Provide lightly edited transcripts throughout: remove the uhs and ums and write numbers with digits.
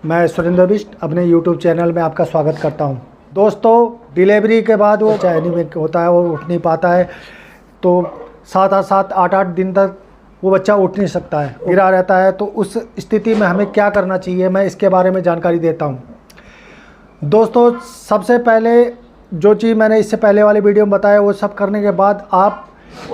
मैं सुरेंद्र बिष्ट अपने YouTube channel में आपका स्वागत करता हूं। दोस्तों, डिलीवरी के बाद वो एनीमिक होता है, वो उठ नहीं पाता है, तो 7 8 दिन तक वो बच्चा उठ नहीं सकता है, गिरा रहता है। तो उस स्थिति में हमें क्या करना चाहिए, मैं इसके बारे में जानकारी देता हूँ। दोस्तों, सबसे पहले जो चीज़ मैंने इससे पहले वाली वीडियो में बताया, वो सब करने के बाद आप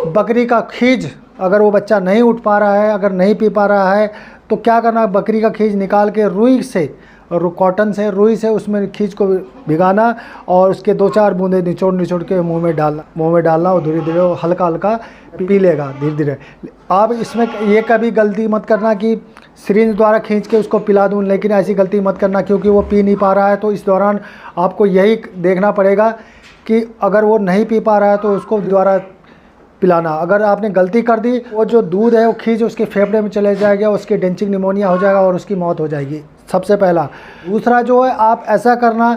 बकरी का खीज, अगर वो बच्चा नहीं उठ पा रहा है, अगर नहीं पी पा रहा है, तो क्या करना, बकरी का खीज निकाल के रुई से, कॉटन से, रुई से उसमें खीज को भिगाना और उसके 2-4 बूंदे निचोड़ के मुंह में डालना और धीरे धीरे हल्का हल्का पी लेगा धीरे धीरे। आप इसमें ये कभी गलती मत करना कि सिरिंज द्वारा खींच के उसको पिला दूं, लेकिन ऐसी गलती मत करना, क्योंकि वो पी नहीं पा रहा है। तो इस दौरान आपको यही देखना पड़ेगा कि अगर वो नहीं पी पा रहा है तो उसको द्वारा पिलाना। अगर आपने गलती कर दी, वो जो दूध है वो खींच उसके फेफड़े में चले जाएगा, उसके डेंचिक निमोनिया हो जाएगा और उसकी मौत हो जाएगी, सबसे पहला। दूसरा जो है, आप ऐसा करना,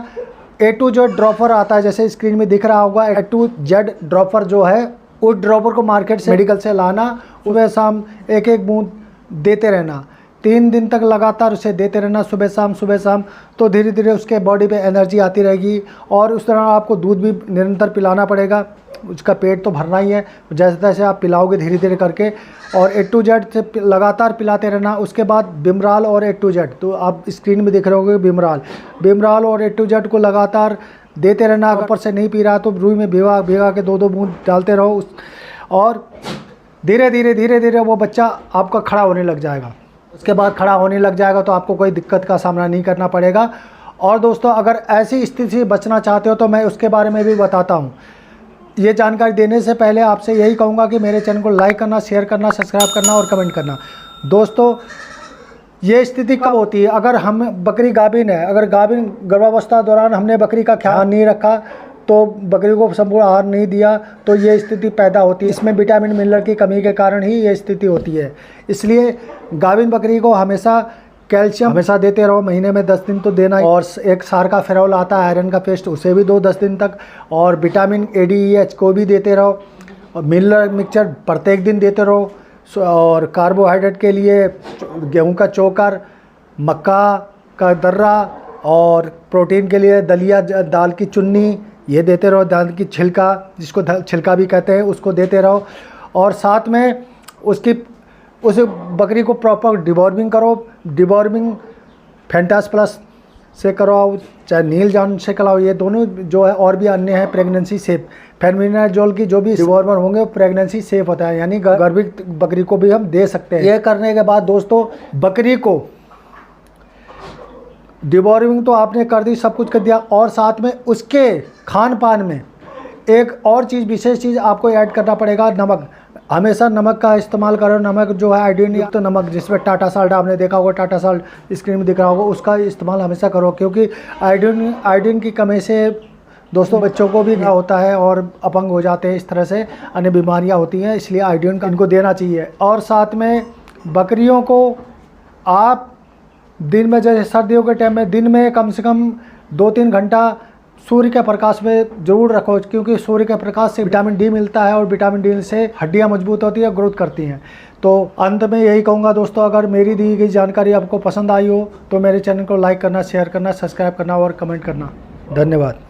A to Z ड्रॉपर आता है, जैसे स्क्रीन में दिख रहा होगा, A to Z ड्रॉपर जो है, उस ड्रॉपर को मार्केट से, मेडिकल से लाना, सुबह शाम एक बूंद देते रहना, 3 दिन तक लगातार उसे देते रहना, सुबह शाम। तो धीरे धीरे उसके बॉडी पे एनर्जी आती रहेगी और उस तरह आपको दूध भी निरंतर पिलाना पड़ेगा। उसका पेट तो भरना ही है, जैसे तैसे आप पिलाओगे धीरे धीरे करके, और A to Z से लगातार पिलाते रहना। उसके बाद बिमराल और A to Z, तो आप स्क्रीन में दिख रहे होंगे, बिमराल और A to Z को लगातार देते रहना। ऊपर से नहीं पी रहा तो रुई में भिगा के 2-2 बूंद डालते रहो और धीरे धीरे वो बच्चा आपका खड़ा होने लग जाएगा। उसके बाद खड़ा होने लग जाएगा तो आपको कोई दिक्कत का सामना नहीं करना पड़ेगा। और दोस्तों, अगर ऐसी स्थिति से बचना चाहते हो तो मैं उसके बारे में भी बताता हूँ। ये जानकारी देने से पहले आपसे यही कहूँगा कि मेरे चैनल को लाइक करना, शेयर करना, सब्सक्राइब करना और कमेंट करना। दोस्तों, ये स्थिति कब होती है, अगर हम बकरी गाभिन है, अगर गाभिन गर्भावस्था दौरान हमने बकरी का ख्याल नहीं रखा, तो बकरी को संपूर्ण आहार नहीं दिया, तो ये स्थिति पैदा होती है। इसमें विटामिन मिनरल की कमी के कारण ही ये स्थिति होती है। इसलिए गाभिन बकरी को हमेशा कैल्शियम हमेशा देते रहो, महीने में 10 दिन तो देना। और एक सार का फेरोल आता है, आयरन का पेस्ट, उसे भी 2-10 दिन तक। और विटामिन ADEH को भी देते रहो, और मिनरल मिक्सचर प्रत्येक दिन देते रहो। और कार्बोहाइड्रेट के लिए गेहूं का चोकर, मक्का का दर्रा, और प्रोटीन के लिए दलिया, दाल की चुन्नी, ये देते रहो। दाल की छिलका, जिसको छिलका भी कहते हैं, उसको देते रहो। और साथ में उस बकरी को प्रॉपर डिवॉर्मिंग करो। डिवॉर्मिंग फेंटास प्लस से कराओ, चाहे नील जान से कराओ, ये दोनों जो है, और भी अन्य है प्रेगनेंसी सेफ। फेर्मिनाजोल की जो भी डिवॉर्मर होंगे वो प्रेगनेंसी सेफ होता है, यानी गर्भित बकरी को भी हम दे सकते हैं। ये करने के बाद दोस्तों, बकरी को डिवॉर्मिंग तो आपने कर दी, सब कुछ कर दिया, और साथ में उसके खान पान में एक और चीज़, विशेष चीज़ आपको ऐड करना पड़ेगा, नमक। हमेशा नमक का इस्तेमाल करो। नमक जो है आयोडीन युक्त नमक, जिसमें टाटा साल्ट आपने देखा होगा, टाटा साल्ट स्क्रीन में दिख रहा होगा, उसका इस्तेमाल हमेशा करो, क्योंकि आयोडीन की कमी से दोस्तों बच्चों को भी होता है और अपंग हो जाते हैं, इस तरह से अन्य बीमारियां होती हैं, इसलिए आयोडीन इनको देना चाहिए। और साथ में बकरियों को आप दिन में, जैसे सर्दियों के टाइम में, दिन में कम से कम 2-3 घंटा सूर्य के प्रकाश में ज़रूर रखो, क्योंकि सूर्य के प्रकाश से विटामिन D मिलता है और विटामिन D से हड्डियां मजबूत होती है, ग्रोथ करती हैं। तो अंत में यही कहूँगा दोस्तों, अगर मेरी दी गई जानकारी आपको पसंद आई हो तो मेरे चैनल को लाइक करना, शेयर करना, सब्सक्राइब करना और कमेंट करना। धन्यवाद।